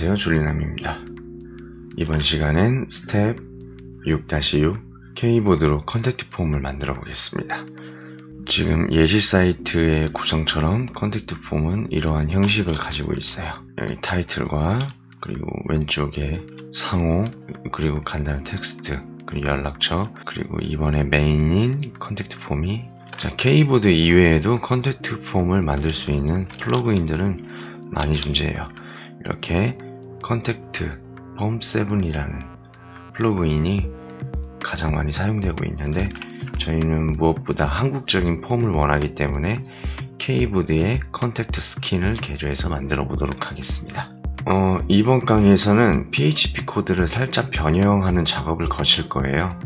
안녕하세요, 줄리남입니다. 이번 시간엔 스텝 6-6 K보드로 컨택트 폼을 만들어 보겠습니다. 지금 예시 사이트의 구성처럼 컨택트 폼은 이러한 형식을 가지고 있어요. 여기 타이틀과 그리고 왼쪽에 상호, 그리고 간단한 텍스트, 그리고 연락처, 그리고 이번에 메인인 컨택트 폼이 K보드 이외에도 컨택트 폼을 만들 수 있는 플러그인들은 많이 존재해요. 이렇게 컨택트 폼 7이라는 플러그인이 가장 많이 사용되고 있는데, 저희는 무엇보다 한국적인 폼을 원하기 때문에 K보드의 컨택트 스킨을 개조해서 만들어 보도록 하겠습니다. 이번 강의에서는 PHP 코드를 살짝 변형하는 작업을 거칠 거예요.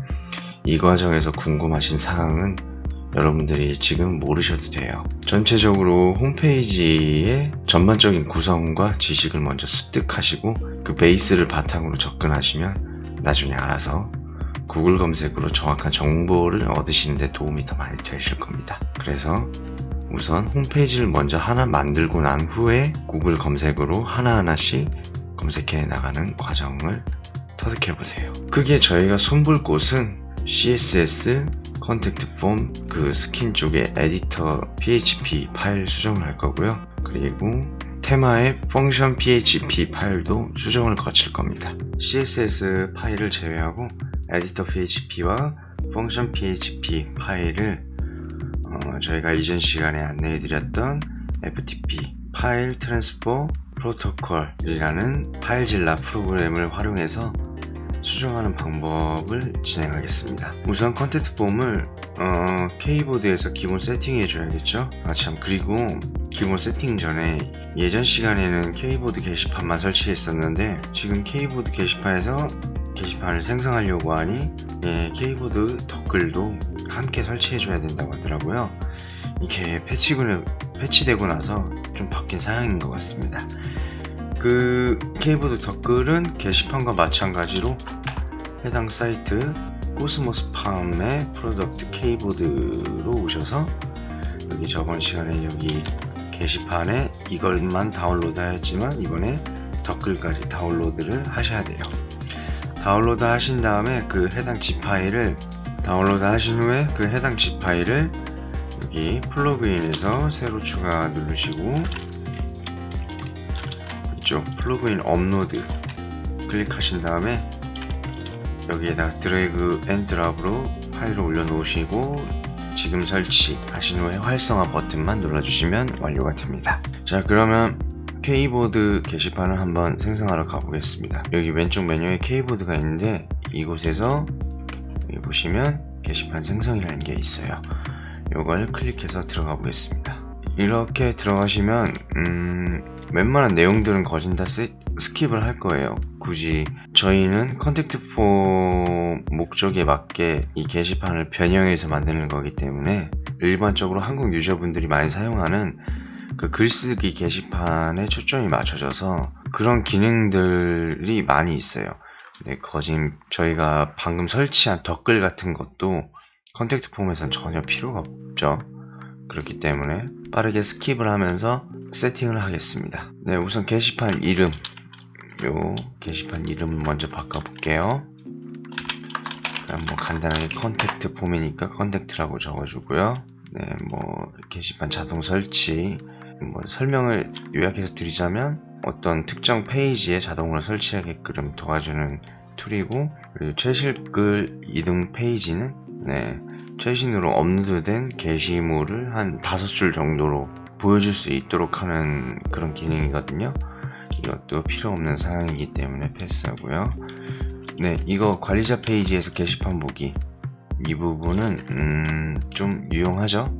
이 과정에서 궁금하신 사항은 여러분들이 지금 모르셔도 돼요. 전체적으로 홈페이지의 전반적인 구성과 지식을 먼저 습득하시고 그 베이스를 바탕으로 접근하시면 나중에 알아서 구글 검색으로 정확한 정보를 얻으시는 데 도움이 더 많이 되실 겁니다. 그래서 우선 홈페이지를 먼저 하나 만들고 난 후에 구글 검색으로 하나하나씩 검색해 나가는 과정을 터득해 보세요. 크게 저희가 손볼 곳은 CSS, 컨택트 폼, 그 스킨 쪽에 에디터 PHP 파일 수정을 할 거고요. 그리고 테마의 펑션 PHP 파일도 수정을 거칠 겁니다. CSS 파일을 제외하고 에디터 PHP와 펑션 PHP 파일을 저희가 이전 시간에 안내해드렸던 FTP 파일 트랜스포 프로토콜이라는 파일질라 프로그램을 활용해서 수정하는 방법을 진행하겠습니다. 우선 컨택트 폼을 K보드에서 기본 세팅해 줘야겠죠. 그리고 기본 세팅 전에 예전 시간에는 K보드 게시판만 설치했었는데, 지금 K보드 게시판에서 게시판을 생성하려고 하니 K보드 덧글도 함께 설치해 줘야 된다고 하더라고요. 이게 패치되고 나서 좀 바뀐 사양인 것 같습니다. 그 K보드 덧글은 게시판과 마찬가지로 해당 사이트 코스모스팜의 프로덕트 K보드로 오셔서 여기 저번 시간에 여기 게시판에 이것만 다운로드 하였지만 이번에 덧글까지 다운로드를 하셔야 돼요. 다운로드 하신 다음에 그 해당 zip 파일을 다운로드 하신 후에 그 해당 zip 파일을 여기 플러그인에서 새로 추가 누르시고 이쪽 플러그인 업로드 클릭하신 다음에 여기에다 드래그 앤 드랍으로 파일을 올려놓으시고 지금 설치하신 후에 활성화 버튼만 눌러주시면 완료가 됩니다. 자, 그러면 K보드 게시판을 한번 생성하러 가보겠습니다. 여기 왼쪽 메뉴에 K보드가 있는데 이곳에서 여기 보시면 게시판 생성이라는 게 있어요. 이걸 클릭해서 들어가 보겠습니다. 이렇게 들어가시면 웬만한 내용들은 거진 다 스킵을 할 거예요. 굳이 저희는 컨택트 폼 목적에 맞게 이 게시판을 변형해서 만드는 거기 때문에 일반적으로 한국 유저분들이 많이 사용하는 그 글쓰기 게시판에 초점이 맞춰져서 그런 기능들이 많이 있어요. 근데 거진 저희가 방금 설치한 덧글 같은 것도 컨택트 폼에선 전혀 필요가 없죠. 그렇기 때문에 빠르게 스킵을 하면서 세팅을 하겠습니다. 네, 우선 게시판 이름, 요 게시판 이름 먼저 바꿔볼게요. 그냥 뭐 간단하게 컨택트 폼이니까 컨택트라고 적어주고요. 네, 뭐 게시판 자동 설치, 뭐 설명을 요약해서 드리자면 어떤 특정 페이지에 자동으로 설치하게끔 도와주는 툴이고, 그리고 최신글 이동 페이지는 최신으로 업로드된 게시물을 한 5줄 정도로 보여줄 수 있도록 하는 그런 기능이거든요. 이것도 필요 없는 사항이기 때문에 패스하고요. 네, 이거 관리자 페이지에서 게시판 보기, 이 부분은 좀 유용하죠.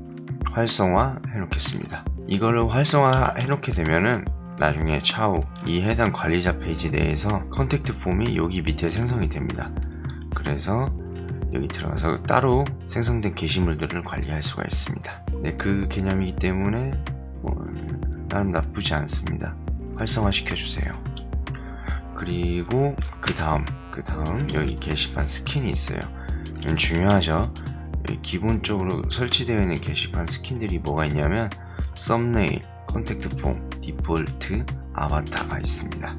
활성화 해놓겠습니다. 이걸로 활성화 해놓게 되면은 나중에 차후 이 해당 관리자 페이지 내에서 컨택트 폼이 여기 밑에 생성이 됩니다. 그래서 여기 들어가서 따로 생성된 게시물들을 관리할 수가 있습니다. 네, 그 개념이기 때문에 나름 나쁘지 않습니다. 활성화 시켜주세요. 그리고 그 다음 여기 게시판 스킨이 있어요. 이건 중요하죠. 기본적으로 설치되어 있는 게시판 스킨들이 뭐가 있냐면 썸네일, 컨택트 폼, 디폴트, 아바타가 있습니다.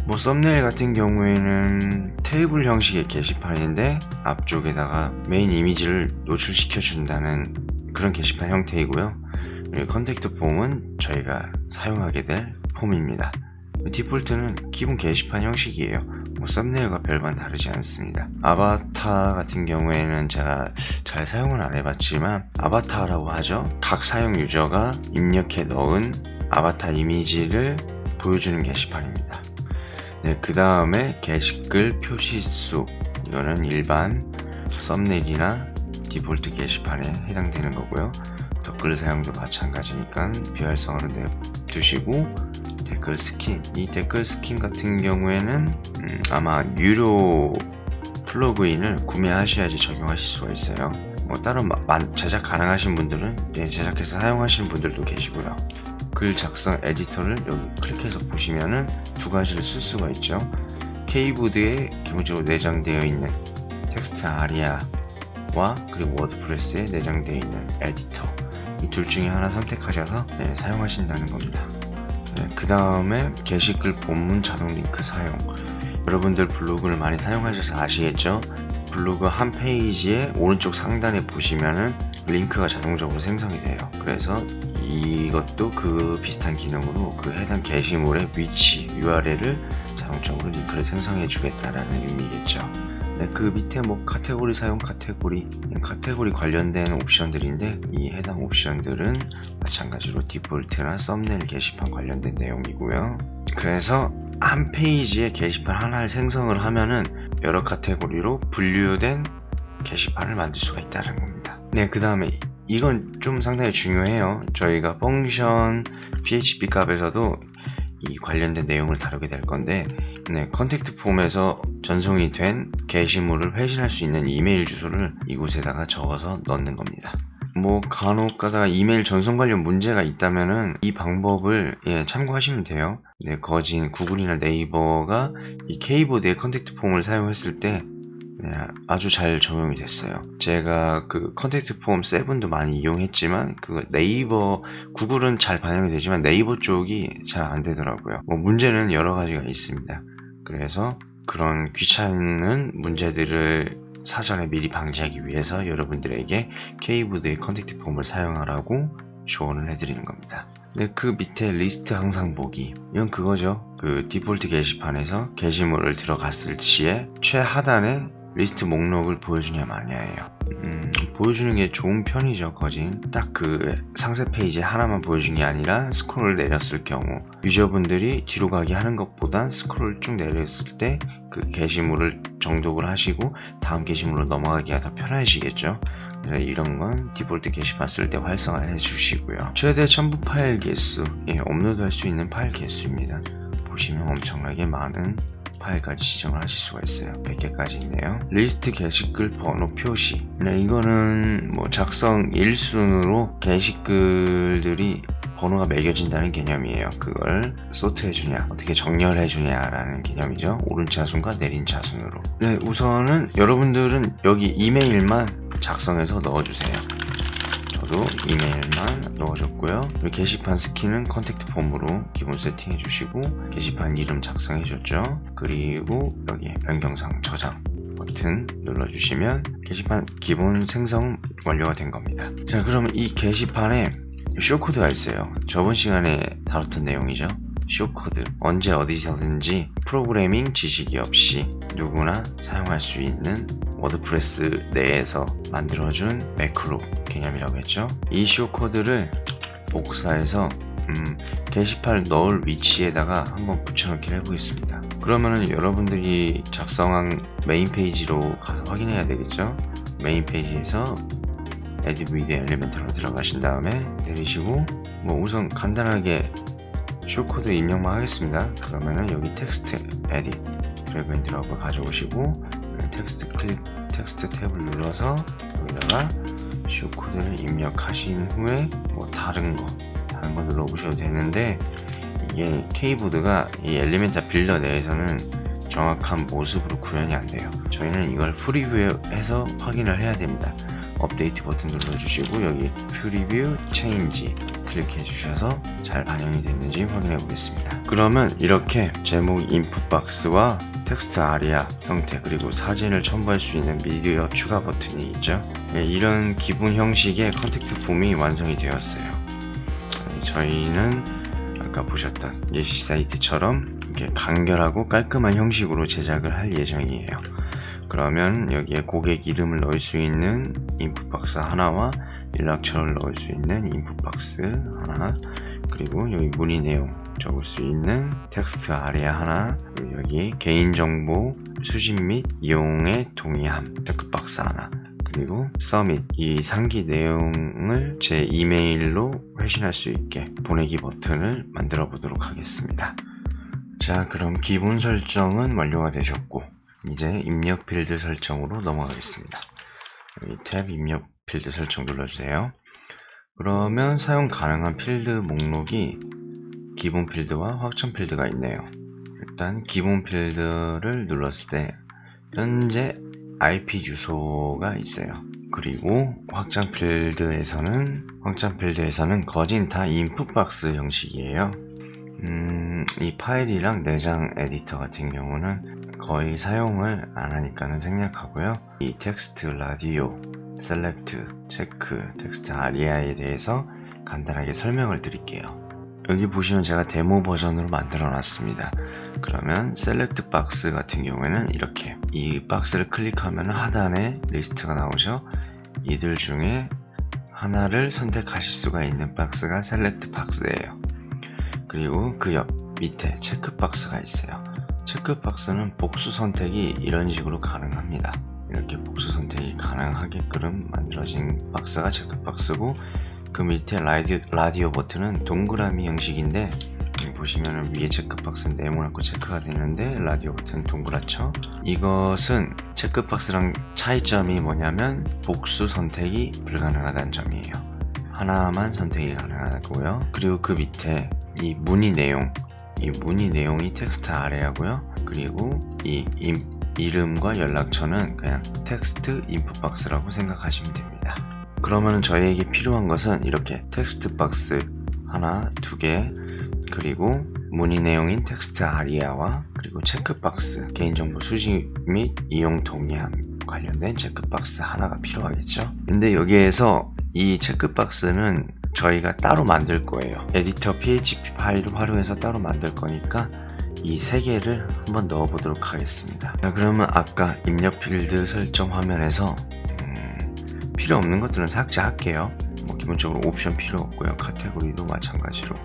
뭐 썸네일 같은 경우에는 테이블 형식의 게시판인데 앞쪽에다가 메인 이미지를 노출시켜 준다는 그런 게시판 형태이고요. 그리고 컨택트 폼은 저희가 사용하게 될 폼입니다. 디폴트는 기본 게시판 형식이에요. 뭐 썸네일과 별반 다르지 않습니다. 아바타 같은 경우에는 제가 잘 사용은 안 해봤지만 아바타라고 하죠. 각 사용 유저가 입력해 넣은 아바타 이미지를 보여주는 게시판입니다. 네, 그 다음에 게시글 표시수, 이거는 일반 썸네일이나 디폴트 게시판에 해당되는 거고요. 댓글 사용도 마찬가지니까 비활성화를 두시고, 댓글 스킨, 이 댓글 스킨 같은 경우에는 아마 유료 플러그인을 구매하셔야지 적용하실 수가 있어요. 뭐 따로 제작 가능하신 분들은 제작해서 사용하시는 분들도 계시고요. 글 작성 에디터를 여기 클릭해서 보시면은 두 가지를 쓸 수가 있죠. K보드에 기본적으로 내장되어 있는 텍스트 아리아와 그리고 워드프레스에 내장되어 있는 에디터, 이 둘 중에 하나 선택하셔서 사용하신다는 겁니다. 그 다음에 게시글 본문 자동 링크 사용. 여러분들 블로그를 많이 사용하셔서 아시겠죠? 블로그 한 페이지의 오른쪽 상단에 보시면은 링크가 자동적으로 생성이 돼요. 그래서 이것도 그 비슷한 기능으로 그 해당 게시물의 위치, URL을 자동적으로 링크를 생성해 주겠다라는 의미겠죠. 네, 그 밑에 뭐 카테고리 사용 카테고리 관련된 옵션들인데, 이 해당 옵션들은 마찬가지로 디폴트나 썸네일 게시판 관련된 내용이고요. 그래서 한 페이지에 게시판 하나를 생성을 하면은 여러 카테고리로 분류된 게시판을 만들 수가 있다는 겁니다. 네, 그 다음에 이건 좀 상당히 중요해요. 저희가 펑션 PHP 값에서도 이 관련된 내용을 다루게 될 건데, 컨택트 폼에서 전송이 된 게시물을 회신할 수 있는 이메일 주소를 이곳에다가 적어서 넣는 겁니다. 뭐 간혹 가다가 이메일 전송 관련 문제가 있다면은 이 방법을 참고하시면 돼요. 거진 구글이나 네이버가 이 K보드의 컨택트 폼을 사용했을 때 아주 잘 적용이 됐어요. 제가 그 컨택트 폼 7도 많이 이용했지만 그 네이버, 구글은 잘 반영이 되지만 네이버 쪽이 잘 안 되더라고요. 뭐 문제는 여러 가지가 있습니다. 그래서 그런 귀찮은 문제들을 사전에 미리 방지하기 위해서 여러분들에게 K보드의 컨택트 폼을 사용하라고 조언을 해드리는 겁니다. 그 밑에 리스트 항상 보기, 이건 그거죠. 그 디폴트 게시판에서 게시물을 들어갔을 시에 최하단에 리스트 목록을 보여주냐 마냐예요. 보여주는 게 좋은 편이죠. 거진 딱 그 상세 페이지 하나만 보여준 게 아니라 스크롤을 내렸을 경우 유저분들이 뒤로 가기 하는 것보단 스크롤을 쭉 내렸을 때 그 게시물을 정독을 하시고 다음 게시물로 넘어가기가 더 편하시겠죠. 그래서 이런 건 디폴트 게시판 쓸 때 활성화해 주시고요. 최대 첨부 파일 개수, 업로드할 수 있는 파일 개수입니다. 보시면 엄청나게 많은 파일까지 지정을 하실 수가 있어요. 100개까지 있네요. 리스트 게시글 번호 표시. 이거는 뭐 작성 1순으로 게시글들이 번호가 매겨진다는 개념이에요. 그걸 소트해주냐, 어떻게 정렬해주냐라는 개념이죠. 오른차순과 내린차순으로. 우선은 여러분들은 여기 이메일만 작성해서 넣어주세요. 저도 이메일만 넣어줬고요. 게시판 스킨은 컨택트 폼으로 기본 세팅해 주시고, 게시판 이름 작성해 줬죠. 그리고 여기 변경사항 저장 버튼 눌러주시면 게시판 기본 생성 완료가 된 겁니다. 자, 그러면 이 게시판에 쇼코드가 있어요. 저번 시간에 다뤘던 내용이죠. 쇼코드, 언제 어디서든지 프로그래밍 지식이 없이 누구나 사용할 수 있는 워드프레스 내에서 만들어준 매크로 개념이라고 했죠. 이 쇼코드를 복사해서 게시판을 넣을 위치에다가 한번 붙여넣기를 해보겠습니다. 그러면은 여러분들이 작성한 메인 페이지로 가서 확인해야 되겠죠. 메인 페이지에서 에디트 위드 엘리멘트로 들어가신 다음에 내리시고, 뭐 우선 간단하게 쇼코드 입력만 하겠습니다. 그러면은 여기 텍스트 에디트 드래그 앤 드롭을 가져오시고 텍스트 탭을 눌러서 여기다가 쇼코드를 입력하신 후에 뭐 다른 거 눌러보셔도 되는데, 이게 K보드가 이 엘리멘타 빌더 내에서는 정확한 모습으로 구현이 안 돼요. 저희는 이걸 프리뷰해서 확인을 해야 됩니다. 업데이트 버튼 눌러주시고 여기 프리뷰 체인지 클릭해 주셔서 잘 반영이 됐는지 확인해 보겠습니다. 그러면 이렇게 제목 인풋 박스와 텍스트 아리아 형태 그리고 사진을 첨부할 수 있는 미디어 추가 버튼이 있죠. 이런 기본 형식의 컨택트 폼이 완성이 되었어요. 저희는 아까 보셨던 예시 사이트처럼 이렇게 간결하고 깔끔한 형식으로 제작을 할 예정이에요. 그러면 여기에 고객 이름을 넣을 수 있는 인풋 박스 하나와 연락처를 넣을 수 있는 인풋 박스 하나, 그리고 여기 문의 내용 적을 수 있는 텍스트 아리아 하나, 그리고 여기 개인정보 수집 및 이용에 동의함 체크박스 하나, 그리고 서밋 이 상기 내용을 제 이메일로 회신할 수 있게 보내기 버튼을 만들어 보도록 하겠습니다. 자, 그럼 기본 설정은 완료가 되셨고 이제 입력 필드 설정으로 넘어가겠습니다. 여기 탭 입력 필드 설정 눌러주세요. 그러면 사용 가능한 필드 목록이 기본 필드와 확장 필드가 있네요. 일단 기본 필드를 눌렀을 때 현재 IP 주소가 있어요. 그리고 확장 필드에서는 거진 다 인풋 박스 형식이에요. 이 파일이랑 내장 에디터 같은 경우는 거의 사용을 안 하니까는 생략하고요. 이 텍스트 라디오, 셀렉트, 체크, 텍스트 아리아에 대해서 간단하게 설명을 드릴게요. 여기 보시면 제가 데모 버전으로 만들어 놨습니다. 그러면 셀렉트 박스 같은 경우에는 이렇게 이 박스를 클릭하면 하단에 리스트가 나오죠. 이들 중에 하나를 선택하실 수가 있는 박스가 셀렉트 박스예요. 그리고 그 옆 밑에 체크 박스가 있어요. 체크 박스는 복수 선택이 이런 식으로 가능합니다. 이렇게 복수 선택이 가능하게끔 만들어진 박스가 체크 박스고, 그 밑에 라디오 버튼은 동그라미 형식인데 여기 보시면은 위에 체크박스는 네모나고 체크가 되는데 라디오 버튼은 동그랗죠. 이것은 체크박스랑 차이점이 뭐냐면 복수 선택이 불가능하다는 점이에요. 하나만 선택이 가능하고요. 그리고 그 밑에 이 문의 내용이 텍스트 아래하고요. 그리고 이 이름과 연락처는 그냥 텍스트 인풋 박스라고 생각하시면 됩니다. 그러면 저희에게 필요한 것은 이렇게 텍스트 박스 하나, 두 개, 그리고 문의 내용인 텍스트 아리아와 그리고 체크 박스, 개인정보 수집 및 이용 동의함 관련된 체크 박스 하나가 필요하겠죠. 근데 여기에서 이 체크 박스는 저희가 따로 만들 거예요. 에디터 PHP 파일을 활용해서 따로 만들 거니까 이 세 개를 한번 넣어 보도록 하겠습니다. 자, 그러면 아까 입력 필드 설정 화면에서 필요 없는 것들은 삭제할게요. 기본적으로 옵션 필요 없고요. 카테고리도 마찬가지로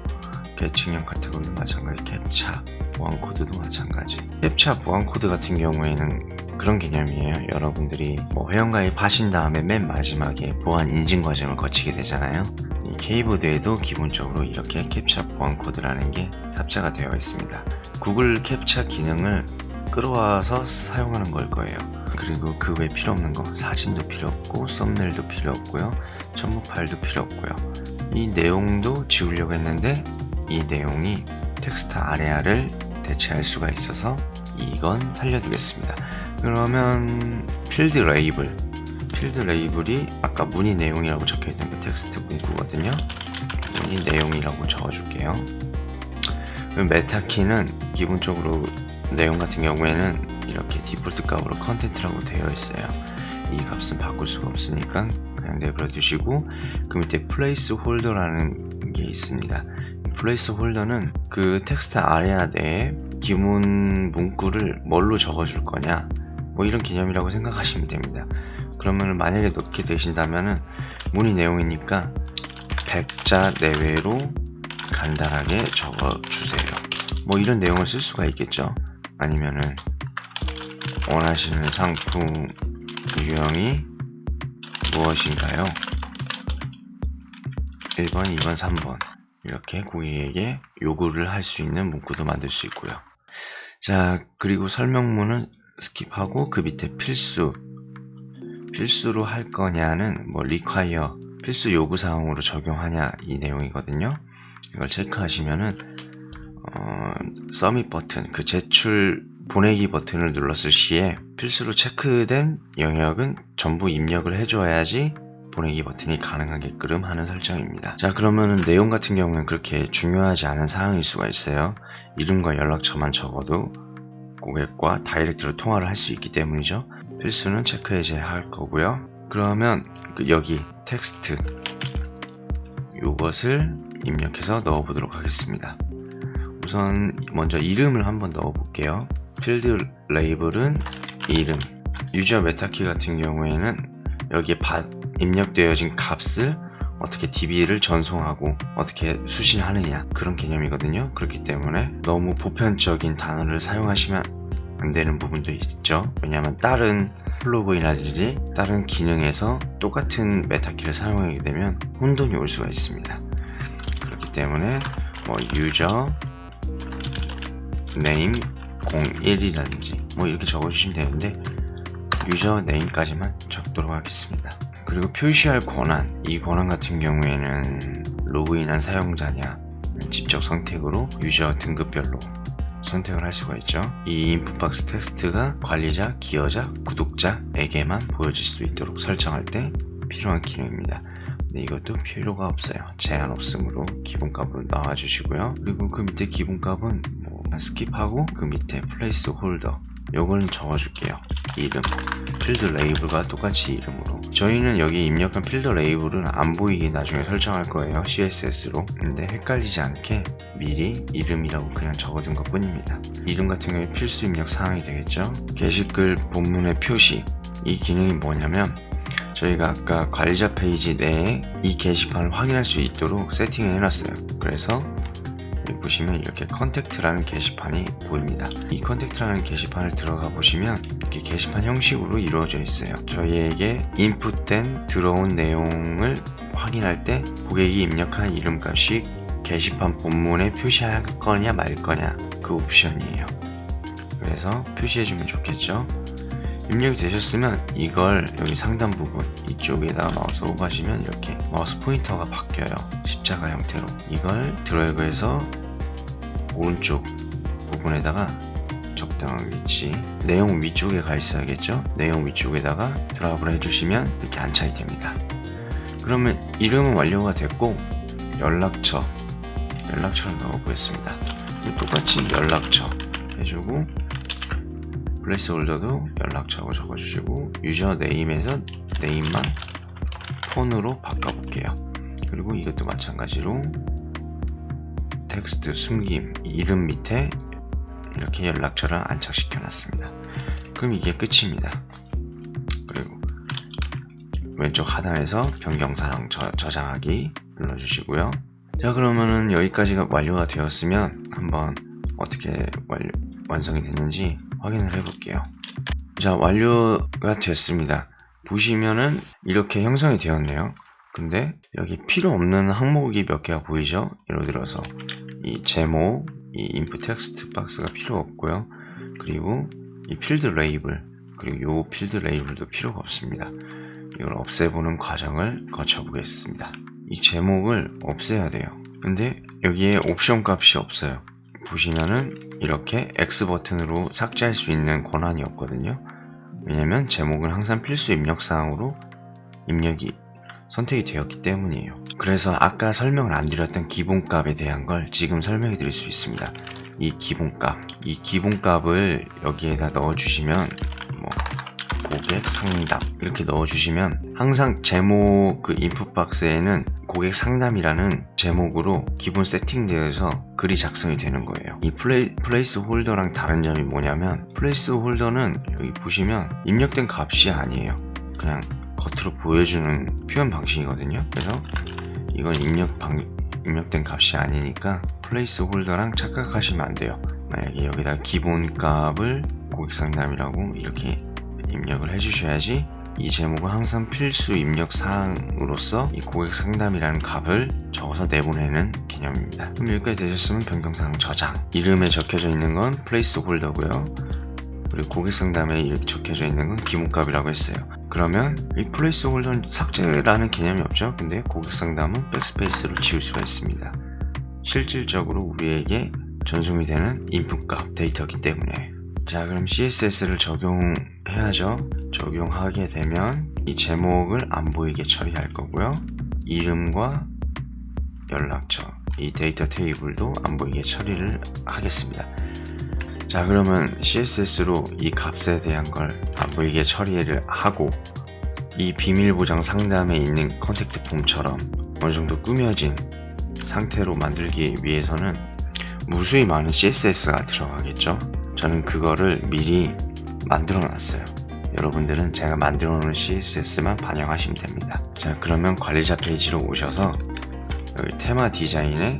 계층형 카테고리도 마찬가지, 캡차 보안 코드도 마찬가지. 캡차 보안 코드 같은 경우에는 그런 개념이에요. 여러분들이 회원가입 하신 다음에 맨 마지막에 보안 인증 과정을 거치게 되잖아요. 이 K보드에도 기본적으로 이렇게 캡차 보안 코드라는 게 탑재가 되어 있습니다. 구글 캡차 기능을 끌어와서 사용하는 걸 거예요. 그리고 그 외에 필요 없는 거, 사진도 필요 없고 썸네일도 필요 없고요, 첨부 파일도 필요 없고요. 이 내용도 지우려고 했는데 이 내용이 텍스트 아레아를 대체할 수가 있어서 이건 살려두겠습니다. 그러면 필드 레이블이 아까 문의 내용이라고 적혀있는 게 텍스트 문구거든요. 문의 내용이라고 적어줄게요. 메타키는 기본적으로 내용 같은 경우에는 이렇게 디폴트 값으로 컨텐트라고 되어 있어요. 이 값은 바꿀 수가 없으니까 그냥 내버려 두시고, 그 밑에 플레이스 홀더라는 게 있습니다. 플레이스 홀더는 그 텍스트 아레아 내에 기본 문구를 뭘로 적어줄 거냐, 이런 개념이라고 생각하시면 됩니다. 그러면 만약에 넣게 되신다면은 문의 내용이니까 100자 내외로 간단하게 적어주세요. 이런 내용을 쓸 수가 있겠죠. 아니면은 원하시는 상품 유형이 무엇인가요? 1번, 2번, 3번 이렇게 고객에게 요구를 할 수 있는 문구도 만들 수 있고요. 자, 그리고 설명문은 스킵하고 그 밑에 필수로 할 거냐는 require, 필수 요구사항으로 적용하냐 이 내용이거든요. 이걸 체크하시면은 서밋 버튼, 그 제출 보내기 버튼을 눌렀을 시에 필수로 체크된 영역은 전부 입력을 해줘야지 보내기 버튼이 가능하게끔 하는 설정입니다. 자, 그러면은 내용 같은 경우는 그렇게 중요하지 않은 사항일 수가 있어요. 이름과 연락처만 적어도 고객과 다이렉트로 통화를 할 수 있기 때문이죠. 필수는 체크 해제할 거고요. 그러면 여기 텍스트 요것을 입력해서 넣어보도록 하겠습니다. 우선 먼저 이름을 한번 넣어볼게요. 필드 레이블은 이름, 유저 메타키 같은 경우에는 여기에 입력되어진 값을 어떻게 DB를 전송하고 어떻게 수신하느냐 그런 개념이거든요. 그렇기 때문에 너무 보편적인 단어를 사용하시면 안 되는 부분도 있죠. 왜냐하면 다른 플러그인이라든지 다른 기능에서 똑같은 메타키를 사용하게 되면 혼돈이 올 수가 있습니다. 그렇기 때문에 유저 네임 01이라든지 이렇게 적어주시면 되는데 유저 네임까지만 적도록 하겠습니다. 그리고 표시할 권한, 이 권한 같은 경우에는 로그인한 사용자냐 직접 선택으로 유저 등급별로 선택을 할 수가 있죠. 이 인풋박스 텍스트가 관리자, 기여자, 구독자에게만 보여질 수 있도록 설정할 때 필요한 기능입니다. 근데 이것도 필요가 없어요. 제한 없음으로 기본값으로 나와주시고요. 그리고 그 밑에 기본값은 스킵하고 그 밑에 플레이스 홀더 요거는 적어줄게요. 이름, 필드 레이블과 똑같이 이름으로. 저희는 여기 입력한 필드 레이블은 안 보이게 나중에 설정할 거예요. CSS로. 근데 헷갈리지 않게 미리 이름이라고 그냥 적어둔 것 뿐입니다. 이름 같은 경우에 필수 입력 사항이 되겠죠. 게시글 본문의 표시, 이 기능이 뭐냐면 저희가 아까 관리자 페이지 내에 이 게시판을 확인할 수 있도록 세팅을 해놨어요. 그래서 여기 보시면 이렇게 컨택트라는 게시판이 보입니다. 이 컨택트라는 게시판을 들어가 보시면 이렇게 게시판 형식으로 이루어져 있어요. 저희에게 인풋된 들어온 내용을 확인할 때 고객이 입력한 이름값이 게시판 본문에 표시할 거냐 말 거냐 그 옵션이에요. 그래서 표시해주면 좋겠죠. 입력이 되셨으면 이걸 여기 상단 부분 이쪽에다가 마우스 오버하시면 이렇게 마우스 포인터가 바뀌어요. 십자가 형태로. 이걸 드래그해서 오른쪽 부분에다가 적당한 위치, 내용 위쪽에 가 있어야겠죠. 내용 위쪽에다가 드랍을 해주시면 이렇게 안착이 됩니다. 그러면 이름은 완료가 됐고 연락처를 넣어보겠습니다. 똑같이 연락처 해주고 플레이스홀더도 연락처라고 적어주시고 유저 네임에서 네임만 폰으로 바꿔볼게요. 그리고 이것도 마찬가지로 텍스트 숨김 이름 밑에 이렇게 연락처를 안착시켜 놨습니다. 그럼 이게 끝입니다. 그리고 왼쪽 하단에서 변경사항 저장하기 눌러주시고요. 자, 그러면은 여기까지가 완료가 되었으면 한번 어떻게 완성이 됐는지 확인을 해볼게요. 자, 완료가 됐습니다. 보시면은 이렇게 형성이 되었네요. 근데 여기 필요 없는 항목이 몇 개가 보이죠? 예를 들어서 이 제목, 이 인풋 텍스트 박스가 필요 없고요. 그리고 이 필드 레이블, 그리고 요 필드 레이블도 필요가 없습니다. 이걸 없애보는 과정을 거쳐보겠습니다. 이 제목을 없애야 돼요. 근데 여기에 옵션 값이 없어요. 보시면은 이렇게 X 버튼으로 삭제할 수 있는 권한이 없거든요. 왜냐면 제목은 항상 필수 입력사항으로 입력이 선택이 되었기 때문이에요. 그래서 아까 설명을 안 드렸던 기본값에 대한 걸 지금 설명해 드릴 수 있습니다. 이 기본값을 여기에다 넣어주시면 고객 상담 이렇게 넣어주시면 항상 제목 그 인풋 박스에는 고객 상담이라는 제목으로 기본 세팅되어서 글이 작성이 되는 거예요. 이 플레이스 홀더랑 다른 점이 뭐냐면 플레이스 홀더는 여기 보시면 입력된 값이 아니에요. 그냥 겉으로 보여주는 표현 방식이거든요. 그래서 이건 입력된 값이 아니니까 플레이스 홀더랑 착각하시면 안 돼요. 만약에 여기다 기본 값을 고객 상담이라고 이렇게 입력을 해주셔야지 이 제목은 항상 필수 입력 사항으로서 이 고객 상담이라는 값을 적어서 내보내는 개념입니다. 그럼 여기까지 되셨으면 변경사항 저장. 이름에 적혀져 있는 건 플레이스 홀더고요. 그리고 고객 상담에 이렇게 적혀져 있는 건 기본값이라고 했어요. 그러면 이 플레이스 홀더는 삭제라는 개념이 없죠. 근데 고객 상담은 백스페이스로 지울 수가 있습니다. 실질적으로 우리에게 전송이 되는 인풋값 데이터이기 때문에. 자, 그럼 CSS를 적용해야죠. 적용하게 되면 이 제목을 안 보이게 처리할 거고요. 이름과 연락처, 이 데이터 테이블도 안 보이게 처리를 하겠습니다. 자, 그러면 CSS로 이 값에 대한 걸 안 보이게 처리를 하고, 이 비밀 보장 상단에 있는 컨택트 폼처럼 어느 정도 꾸며진 상태로 만들기 위해서는 무수히 많은 CSS가 들어가겠죠. 저는 그거를 미리 만들어 놨어요. 여러분들은 제가 만들어 놓은 CSS만 반영하시면 됩니다. 자, 그러면 관리자 페이지로 오셔서 여기 테마 디자인에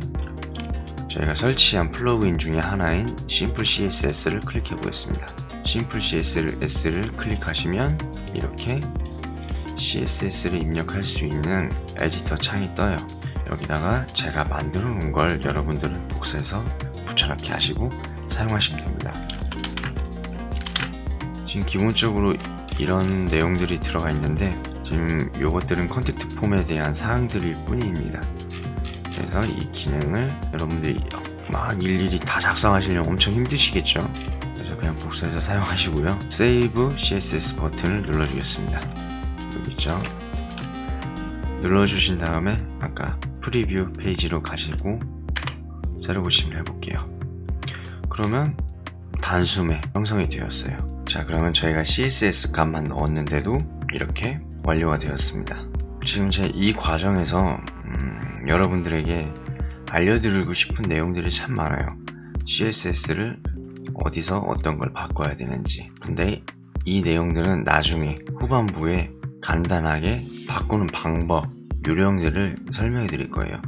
저희가 설치한 플러그인 중에 하나인 심플 CSS를 클릭해 보겠습니다. 심플 CSS를 클릭하시면 이렇게 CSS를 입력할 수 있는 에디터 창이 떠요. 여기다가 제가 만들어 놓은 걸 여러분들은 복사해서 붙여넣기 하시고 사용하시면 됩니다. 지금 기본적으로 이런 내용들이 들어가 있는데, 지금 요것들은 컨택트 폼에 대한 사항들일 뿐입니다. 그래서 이 기능을 여러분들이 막 일일이 다 작성하시려면 엄청 힘드시겠죠. 그래서 그냥 복사해서 사용하시고요. Save CSS 버튼을 눌러주겠습니다. 여기 있죠. 눌러주신 다음에 아까 프리뷰 페이지로 가시고 새로 고침을 해볼게요. 그러면 단숨에 형성이 되었어요. 자, 그러면 저희가 CSS 값만 넣었는데도 이렇게 완료가 되었습니다. 지금 제 이 과정에서 여러분들에게 알려드리고 싶은 내용들이 참 많아요. CSS를 어디서 어떤 걸 바꿔야 되는지. 근데 이 내용들은 나중에 후반부에 간단하게 바꾸는 방법, 요령들을 설명해 드릴 거예요.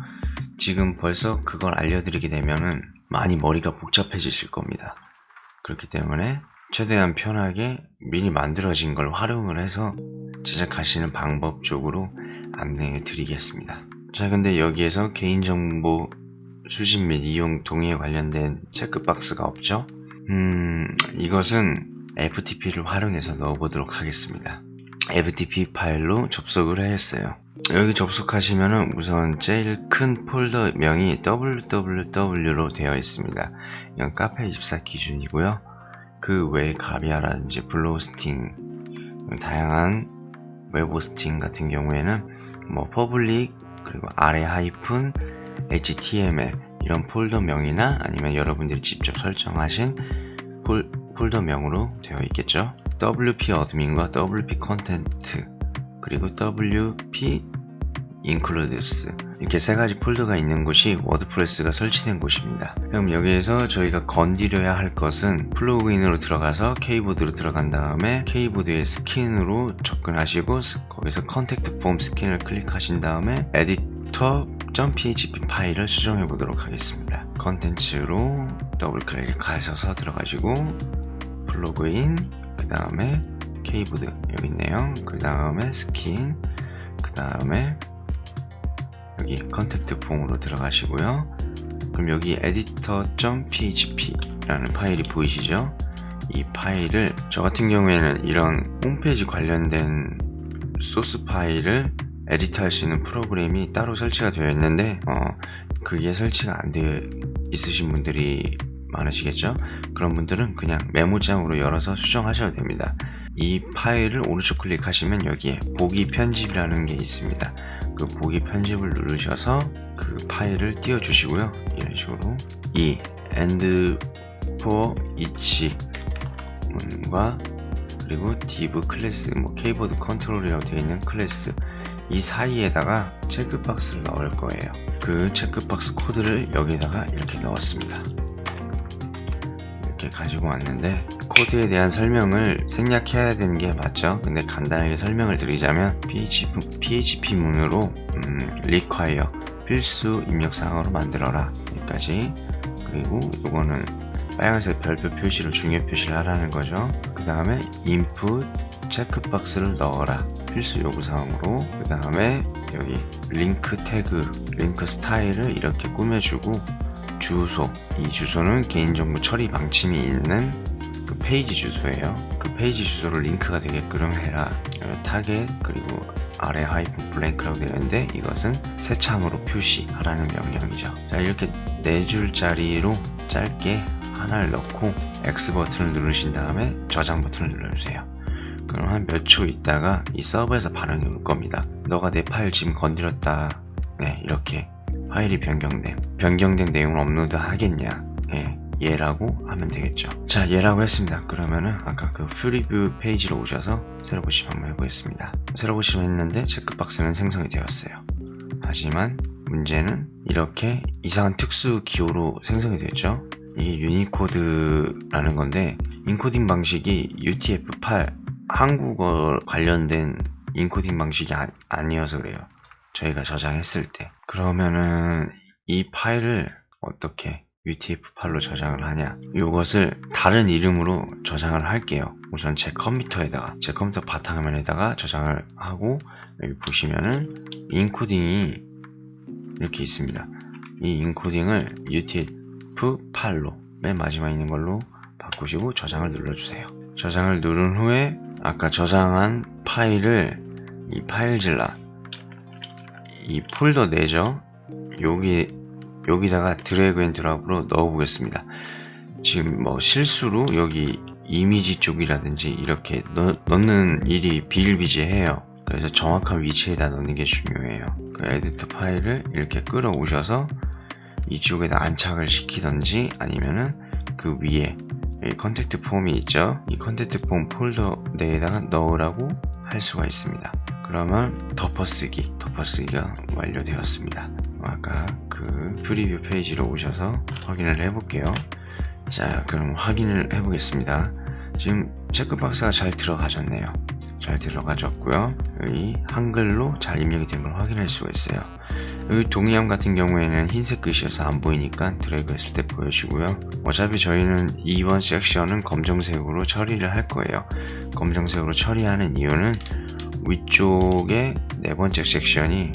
지금 벌써 그걸 알려드리게 되면은 많이 머리가 복잡해지실 겁니다. 그렇기 때문에 최대한 편하게 미리 만들어진 걸 활용을 해서 제작하시는 방법 쪽으로 안내를 드리겠습니다. 자, 근데 여기에서 개인정보 수집 및 이용 동의에 관련된 체크박스가 없죠? 이것은 FTP를 활용해서 넣어보도록 하겠습니다. FTP 파일로 접속을 했어요. 여기 접속하시면은 우선 제일 큰 폴더 명이 www로 되어 있습니다. 이건 카페24 기준이고요. 그 외에 가비아라든지 블루호스팅, 다양한 웹호스팅 같은 경우에는 뭐 퍼블릭, 그리고 아래 하이픈 HTML 이런 폴더명이나 아니면 여러분들이 직접 설정하신 폴더명으로 되어 있겠죠. WP 어드민과 WP 컨텐트, 그리고 WP includes, 이렇게 세 가지 폴더가 있는 곳이 워드프레스가 설치된 곳입니다. 그럼 여기에서 저희가 건드려야 할 것은 플러그인으로 들어가서 케이보드로 들어간 다음에 케이보드의 스킨으로 접근하시고 거기서 컨택트 폼 스킨을 클릭하신 다음에 editor.php 파일을 수정해 보도록 하겠습니다. 컨텐츠로 더블 클릭하셔서 들어가시고 플러그인, 그 다음에 케이보드 여기 있네요. 그 다음에 스킨, 그 다음에 여기 컨택트 폼으로 들어가시고요. 그럼 여기 editor.php 라는 파일이 보이시죠? 이 파일을 저 같은 경우에는 이런 홈페이지 관련된 소스 파일을 에디트할 수 있는 프로그램이 따로 설치가 되어 있는데 그게 설치가 안 되어 있으신 분들이 많으시겠죠? 그런 분들은 그냥 메모장으로 열어서 수정하셔도 됩니다. 이 파일을 오른쪽 클릭하시면 여기에 보기 편집이라는 게 있습니다. 그 보기 편집을 누르셔서 그 파일을 띄워주시고요. 이런 식으로 이 and for each 문과 그리고 div 클래스, 뭐 키보드 컨트롤이라고 되어 있는 클래스, 이 사이에다가 체크박스를 넣을 거예요. 그 체크박스 코드를 여기다가 이렇게 넣었습니다. 이렇게 가지고 왔는데 코드에 대한 설명을 생략해야 되는 게 맞죠? 근데 간단하게 설명을 드리자면 PHP 문으로 require 필수 입력사항으로 만들어라 여기까지. 그리고 이거는 빨간색 별표 표시로 중요 표시를 하라는 거죠. 그 다음에 input 체크박스를 넣어라 필수 요구사항으로. 그 다음에 여기 링크 태그, 링크 스타일을 이렇게 꾸며주고 주소, 이 주소는 개인정보 처리 방침이 있는 그 페이지 주소예요. 그 페이지 주소를 링크가 되게끔 해라. 타겟, 그리고 아래 하이픈 블랭크라고 되어 있는데 이것은 새 창으로 표시하라는 명령이죠. 자, 이렇게 4줄짜리로 짧게 하나를 넣고 X 버튼을 누르신 다음에 저장 버튼을 눌러주세요. 그럼 한 몇 초 있다가 이 서버에서 반응이 올 겁니다. 너가 내 파일 지금 건드렸다. 네, 이렇게 파일이 변경된 내용을 업로드 하겠냐. 네, 예라고 하면 되겠죠. 자, 예라고 했습니다. 그러면은 아까 그 프리뷰 페이지로 오셔서 새로 보시면 한번 해보겠습니다. 새로 보시면 했는데 체크박스는 생성이 되었어요. 하지만 문제는 이렇게 이상한 특수 기호로 생성이 되죠. 이게 유니코드라는 건데 인코딩 방식이 UTF-8 한국어 관련된 인코딩 방식이 아니어서 그래요. 저희가 저장했을 때. 그러면은 이 파일을 어떻게 UTF-8로 저장을 하냐, 이것을 다른 이름으로 저장을 할게요. 우선 제 컴퓨터 바탕화면에다가 저장을 하고, 여기 보시면은 인코딩이 이렇게 있습니다. 이 인코딩을 UTF-8로 맨 마지막에 있는 걸로 바꾸시고 저장을 눌러주세요. 저장을 누른 후에 아까 저장한 파일을 이 파일질러, 이 폴더 내죠, 여기다가 드래그 앤 드랍으로 넣어 보겠습니다. 지금 뭐 실수로 여기 이미지 쪽이라든지 이렇게 넣는 일이 비일비재해요. 그래서 정확한 위치에다 넣는 게 중요해요. 그 에디터 파일을 이렇게 끌어오셔서 이쪽에다 안착을 시키던지, 아니면은 그 위에 여기 컨택트 폼이 있죠. 이 컨택트 폼 폴더 내에다가 넣으라고 할 수가 있습니다. 그러면 덮어쓰기가 완료되었습니다. 아까 그 프리뷰 페이지로 오셔서 확인을 해볼게요. 자, 그럼 확인을 해보겠습니다. 지금 체크박스가 잘 들어가졌네요. 잘 들어가졌고요. 여기 한글로 잘 입력이 된 걸 확인할 수가 있어요. 여기 동의함 같은 경우에는 흰색 글씨여서 안 보이니까 드래그 했을 때 보여주고요. 어차피 저희는 이번 섹션은 검정색으로 처리를 할 거예요. 검정색으로 처리하는 이유는 위쪽에 네 번째 섹션이,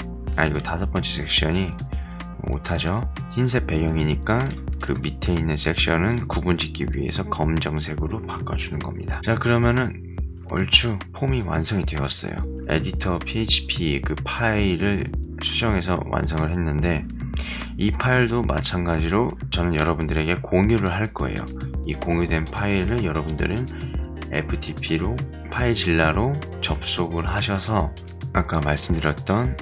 이거 다섯 번째 섹션이 못하죠. 흰색 배경이니까 그 밑에 있는 섹션은 구분 짓기 위해서 검정색으로 바꿔주는 겁니다. 자, 그러면은 얼추 폼이 완성이 되었어요. 에디터 PHP 그 파일을 수정해서 완성을 했는데, 이 파일도 마찬가지로 저는 여러분들에게 공유를 할 거예요. 이 공유된 파일을 여러분들은 FTP로 파일질러로 접속을 하셔서 아까 말씀드렸던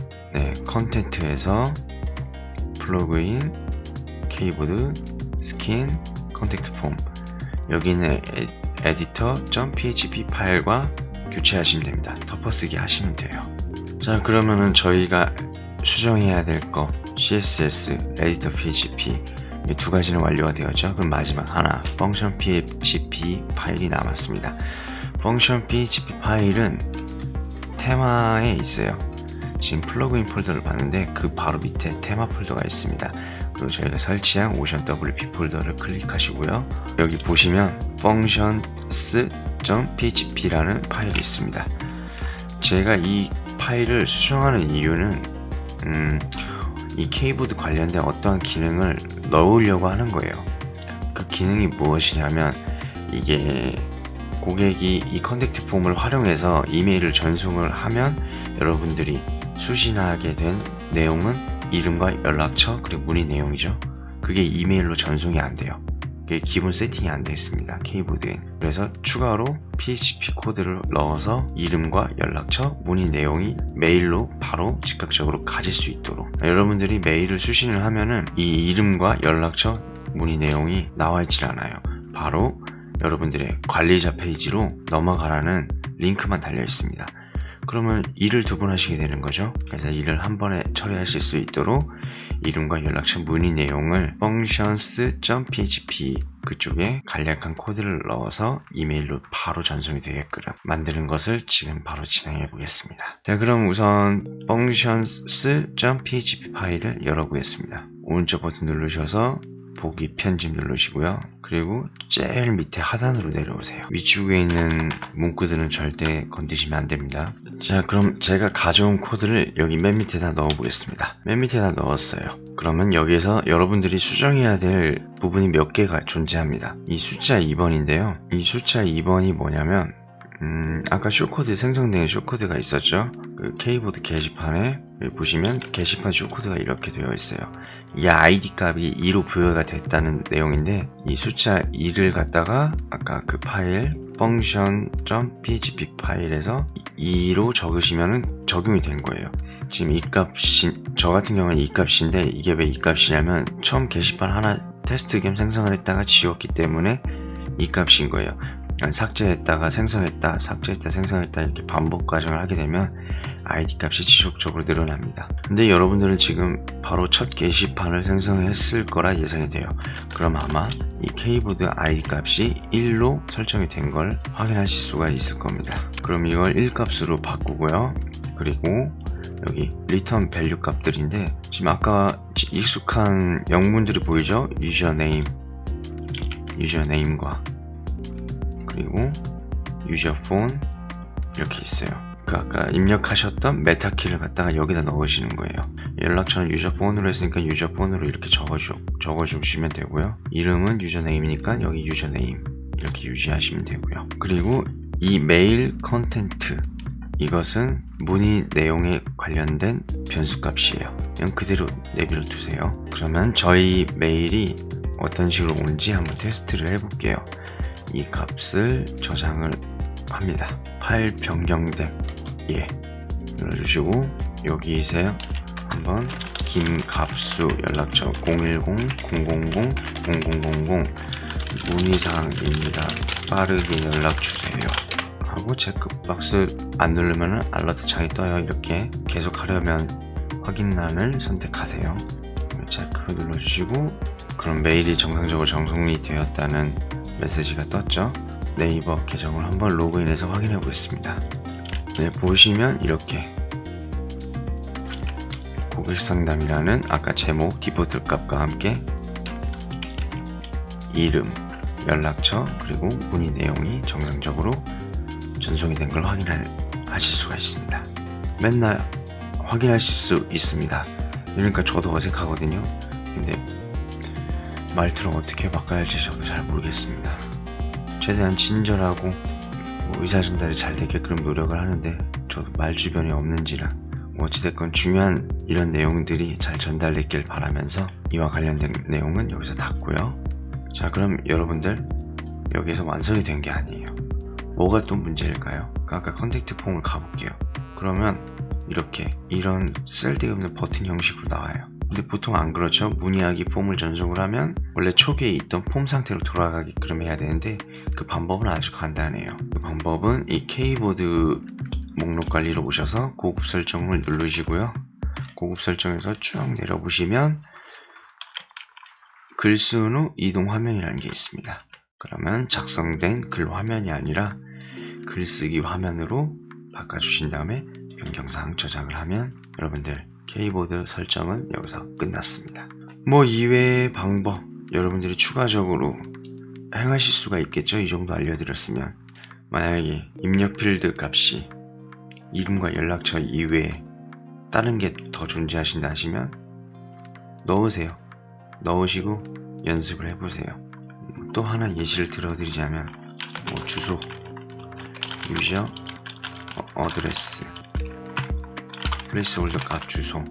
컨텐트에서 플러그인, 키보드, 스킨, 컨택트 폼, 여기 있는 editor.php 파일과 교체하시면 됩니다. 덮어쓰기 하시면 돼요. 자, 그러면은 저희가 수정해야 될 거 CSS, editor PHP 이 두 가지는 완료가 되었죠. 그럼 마지막 하나, function PHP 파일이 남았습니다. function PHP 파일은 테마에 있어요. 지금 플러그인 폴더를 봤는데 그 바로 밑에 테마 폴더가 있습니다. 그리고 저희가 설치한 OceanWP 폴더를 클릭하시고요. 여기 보시면 functions.php라는 파일이 있습니다. 제가 이 파일을 수정하는 이유는 이 키보드 관련된 어떠한 기능을 넣으려고 하는 거예요. 그 기능이 무엇이냐면, 이게 고객이 이 컨택트 폼을 활용해서 이메일을 전송을 하면 여러분들이 수신하게 된 내용은 이름과 연락처 그리고 문의 내용이죠. 그게 이메일로 전송이 안 돼요. 그게 기본 세팅이 안 되어 있습니다. 키보드에. 그래서 추가로 PHP 코드를 넣어서 이름과 연락처, 문의 내용이 메일로 바로 즉각적으로 가질 수 있도록, 여러분들이 메일을 수신을 하면은 이 이름과 연락처, 문의 내용이 나와 있질 않아요. 바로 여러분들의 관리자 페이지로 넘어가라는 링크만 달려 있습니다. 그러면 일을 두 번 하시게 되는 거죠. 그래서 일을 한 번에 처리하실 수 있도록 이름과 연락처, 문의 내용을 functions.php 그쪽에 간략한 코드를 넣어서 이메일로 바로 전송이 되게끔 만드는 것을 지금 바로 진행해 보겠습니다. 자, 그럼 우선 functions.php 파일을 열어보겠습니다. 오른쪽 버튼 누르셔서 보기 편집 누르시고요. 그리고 제일 밑에 하단으로 내려오세요. 위쪽에 있는 문구들은 절대 건드시면 안 됩니다. 자, 그럼 제가 가져온 코드를 여기 맨 밑에다 넣어 보겠습니다. 맨 밑에다 넣었어요. 그러면 여기에서 여러분들이 수정해야 될 부분이 몇 개가 존재합니다. 이 숫자 2번인데요. 이 숫자 2번이 뭐냐면 아까 쇼코드 생성된 쇼코드가 있었죠. 그 K보드 게시판에 보시면 게시판 쇼코드가 이렇게 되어 있어요. 이 ID 값이 2로 부여가 됐다는 내용인데, 이 숫자 2를 갖다가 아까 그 파일 function.php 파일에서 2로 적으시면은 적용이 된 거예요. 지금 이 값이, 저 같은 경우는 이 값인데, 이게 왜 이 값이냐면 처음 게시판 하나 테스트 겸 생성을 했다가 지웠기 때문에 이 값인 거예요. 삭제했다가 생성했다, 삭제했다, 생성했다 이렇게 반복 과정을 하게 되면 ID 값이 지속적으로 늘어납니다. 근데 여러분들은 지금 바로 첫 게시판을 생성했을 거라 예상이 돼요. 그럼 아마 이 K보드 ID 값이 1로 설정이 된 걸 확인하실 수가 있을 겁니다. 그럼 이걸 1 값으로 바꾸고요. 그리고 여기 return value 값들인데, 지금 아까 익숙한 영문들이 보이죠? 유저네임과 그리고 유저폰 이렇게 있어요. 그 아까 입력하셨던 메타키를 갖다가 여기다 넣으시는 거예요. 연락처는 유저폰으로 했으니까 유저폰으로 이렇게 적어주시면 되고요. 이름은 유저네임이니까 여기 유저네임 이렇게 유지하시면 되고요. 그리고 이 메일 컨텐트, 이것은 문의 내용에 관련된 변수값이에요. 그냥 그대로 내버려 두세요. 그러면 저희 메일이 어떤 식으로 온지 한번 테스트를 해볼게요. 이 값을 저장을 합니다. 파일 변경됨 예 눌러주시고, 여기에서 한번 김갑수 연락처 010-000-0000 문의사항입니다. 빠르게 연락주세요 하고 체크박스 안 누르면 알러트 창이 떠요. 이렇게 계속 하려면 확인란을 선택하세요. 체크 눌러주시고, 그럼 메일이 정상적으로 전송이 되었다는 메시지가 떴죠. 네이버 계정을 한번 로그인해서 확인해 보겠습니다. 네, 보시면 이렇게 고객상담이라는 아까 제목 디포트 값과 함께 이름, 연락처, 그리고 문의 내용이 정상적으로 전송이 된 걸 확인하실 수가 있습니다. 맨날 확인하실 수 있습니다. 그러니까 저도 어색하거든요. 근데 말투를 어떻게 바꿔야 할지 저도 잘 모르겠습니다. 최대한 친절하고 의사 전달이 잘 되게끔 노력을 하는데, 저도 말 주변이 없는지라 어찌됐건 중요한 이런 내용들이 잘 전달됐길 바라면서 이와 관련된 내용은 여기서 닫고요. 자, 그럼 여러분들 여기에서 완성이 된 게 아니에요. 뭐가 또 문제일까요? 아까 컨택트 폼을 가볼게요. 그러면 이렇게 이런 쓸데없는 버튼 형식으로 나와요. 근데 보통 안 그렇죠. 문의하기 폼을 전송을 하면 원래 초기에 있던 폼 상태로 돌아가게끔 해야 되는데, 그 방법은 아주 간단해요. 그 방법은 이 K보드 목록 관리로 오셔서 고급 설정을 누르시고요. 고급 설정에서 쭉 내려보시면 글쓴 후 이동 화면이라는 게 있습니다. 그러면 작성된 글 화면이 아니라 글쓰기 화면으로 바꿔주신 다음에 변경사항 저장을 하면 여러분들 K보드 설정은 여기서 끝났습니다. 뭐 이외의 방법 여러분들이 추가적으로 행하실 수가 있겠죠. 이 정도 알려드렸으면, 만약에 입력 필드 값이 이름과 연락처 이외에 다른 게 더 존재하신다 하시면 넣으세요. 넣으시고 연습을 해보세요. 또 하나 예시를 들어드리자면, 뭐 주소, 유저, 어드레스, 플레이스홀더 값 주소,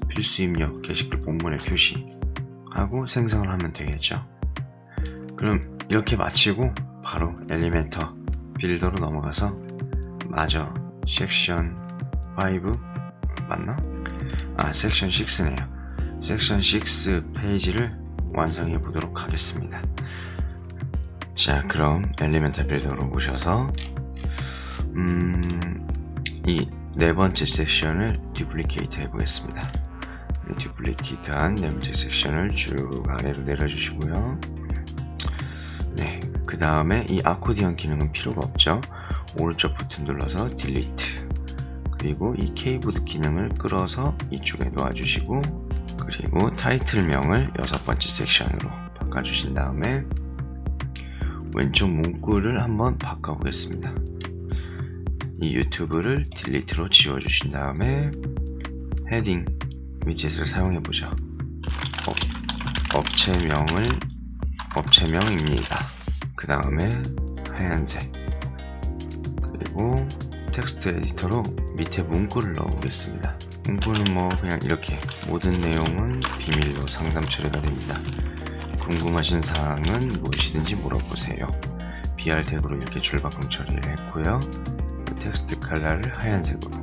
필수 입력, 게시글 본문의 표시하고 생성을 하면 되겠죠. 그럼 이렇게 마치고 바로 엘리멘터 빌더로 넘어가서 마저 섹션 5 맞나? 섹션 6네요. 섹션 6 페이지를 완성해 보도록 하겠습니다. 자, 그럼 엘리멘터 빌더로 오셔서 이 네 번째 섹션을 듀플리케이트 해보겠습니다. 듀플리케이트한 네 번째 섹션을 쭉 아래로 내려주시고요. 네, 그 다음에 이 아코디언 기능은 필요가 없죠. 오른쪽 버튼 눌러서 딜리트, 그리고 이 K보드 기능을 끌어서 이쪽에 놓아주시고, 그리고 타이틀명을 6번째 섹션으로 바꿔주신 다음에 왼쪽 문구를 한번 바꿔보겠습니다. 이 유튜브를 딜리트로 지워주신 다음에 헤딩 위젯을 사용해보죠. 업체명입니다. 그 다음에 하얀색 그리고 텍스트 에디터로 밑에 문구를 넣어보겠습니다. 문구는 뭐 그냥 이렇게 모든 내용은 비밀로 상담 처리가 됩니다. 궁금하신 사항은 무엇이든지 물어보세요. BR 태그로 이렇게 줄바꿈 처리를 했고요. 텍스트 컬러를 하얀색으로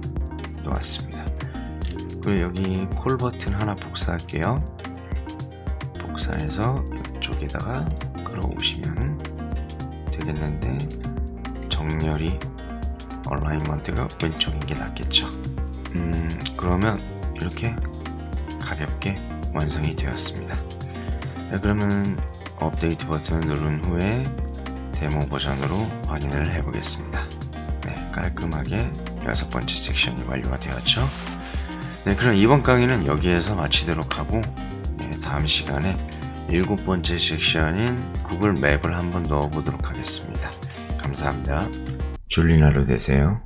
놓았습니다. 그리고 여기 콜 버튼 하나 복사할게요. 복사해서 이쪽에다가 끌어오시면 되겠는데 정렬이 얼라이먼트가 왼쪽인 게 낫겠죠. 그러면 이렇게 가볍게 완성이 되었습니다. 네, 그러면 업데이트 버튼을 누른 후에 데모 버전으로 확인을 해 보겠습니다. 네, 깔끔하게 6번째 섹션이 완료가 되었죠. 네, 그럼 이번 강의는 여기에서 마치도록 하고, 네, 다음 시간에 7번째 섹션인 구글 맵을 한번 넣어보도록 하겠습니다. 감사합니다. 졸린 하루 되세요.